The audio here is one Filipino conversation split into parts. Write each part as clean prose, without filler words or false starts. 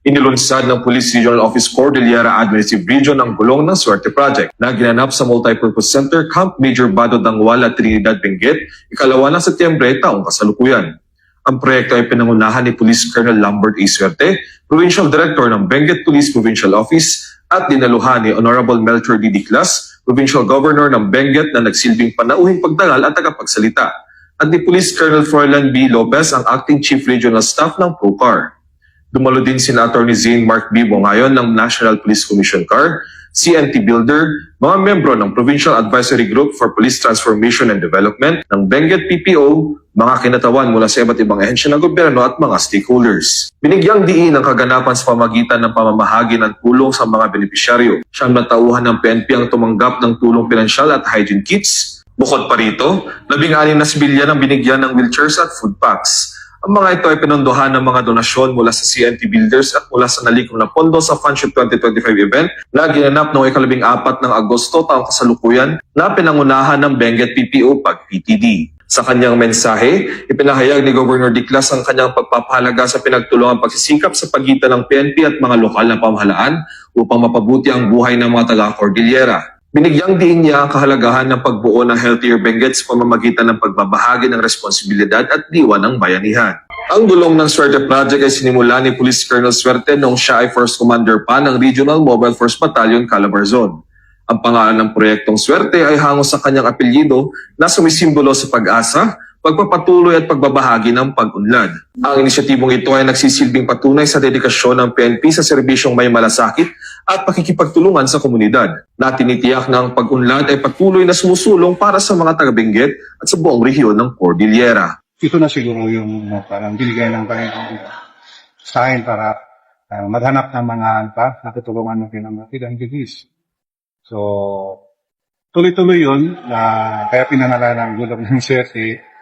Inilunsad ng Police Regional Office Cordillera Administrative Region ang Gulong ng Swerte Project na ginanap sa Multipurpose Center, Camp Major Bado Dangwala, Trinidad, Benguet, ikalawa ng Setyembre taong kasalukuyan. Ang proyekto ay pinangunahan ni Police Colonel Lambert A. Swerte, Provincial Director ng Benguet Police Provincial Office, at dinaluhan ni Honorable Melchor D. Diclas, Provincial Governor ng Benguet na nagsilbing panauhing pagdangal at tagapagsalita, at ni Police Colonel Froilan B. Lopez, ang Acting Chief Regional Staff ng PROCAR. Dumalo din sina Atty. Zane Mark B. Bongayon ng National Police Commission CAR, CNT Builder, mga membro ng Provincial Advisory Group for Police Transformation and Development ng Benguet PPO, mga kinatawan mula sa iba't ibang ahensya ng gobyerno at mga stakeholders. Binigyang diin ang kaganapan sa pamagitan ng pamamahagi ng tulong sa mga benepisyaryo. Siyam na tauhan ng PNP ang tumanggap ng tulong pinansyal at hygiene kits. Bukod pa rito, 16 na sibilyan ang binigyan ng wheelchairs at food packs. Ang mga ito ay pinondohan ng mga donasyon mula sa CNT Builders at mula sa nalikom na pondo sa Funship 2025 event na ginanap noong 14 ng Agosto taong kasalukuyan na pinangunahan ng Benguet PPO PTD. Sa kanyang mensahe, ipinahayag ni Governor Diclas ang kanyang pagpapahalaga sa pinagtulungang pagsisikap sa pagitan ng PNP at mga lokal na pamahalaan upang mapabuti ang buhay ng mga taga-Cordillera. Binigyang diin niya ang kahalagahan ng pagbuo ng Healthier Benguet sa pamamagitan ng pagbabahagi ng responsibilidad at diwa ng bayanihan. Ang Gulong ng Swerte Project ay sinimula ni Police Colonel Swerte noong siya ay First Commander pa ng Regional Mobile Force Battalion, Calabarzon. Ang pangalan ng proyektong Swerte ay hango sa kanyang apelyido na sumisimbolo sa pag-asa, pagpapatuloy at pagbabahagi ng pag-unlad. Ang inisyatibong ito ay nagsisilbing patunay sa dedikasyon ng PNP sa serbisyong may malasakit at pakikipagtulungan sa komunidad, na tinitiyak ng pag-unlad ay patuloy na sumusulong para sa mga taga-Benguet at sa buong rehiyon ng Cordillera. Ito na siguro yung parang binigay ng Panginoon sa akin para maghanap ng mga natutulungan ng pinamati ng Diyos. So, tuloy-tuloy yun, kaya pinanala ng Gulong ng Swerte,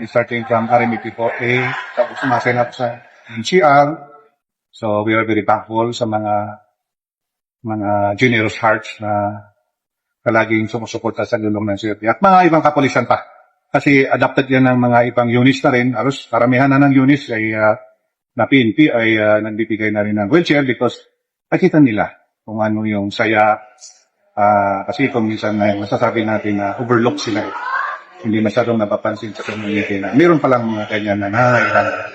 starting from RMP4A, tapos sumasenap sa NCR. So, we are very thankful sa mga generous hearts na palaging sumusuporta sa Gulong ng Swerte. At mga ibang kapulisan pa. Kasi adapted yan ng mga ibang units na rin. Aros, karamihan na ng units ay na PNP ay nagbibigay na rin ng wheelchair because nakita nila kung ano yung saya. Kasi kung minsan masasabi natin na overlook sila. Hindi masyadong napapansin sa community na meron palang mga ganyan na nangangailangan.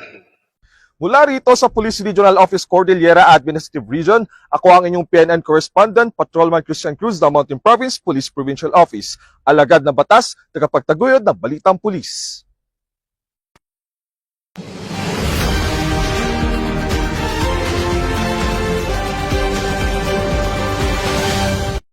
Mula rito sa Police Regional Office Cordillera Administrative Region, ako ang inyong PNN Correspondent, Patrolman Christian Cruz ng Mountain Province Police Provincial Office. Alagad na batas, tagapagtaguyod ng Balitang Pulis.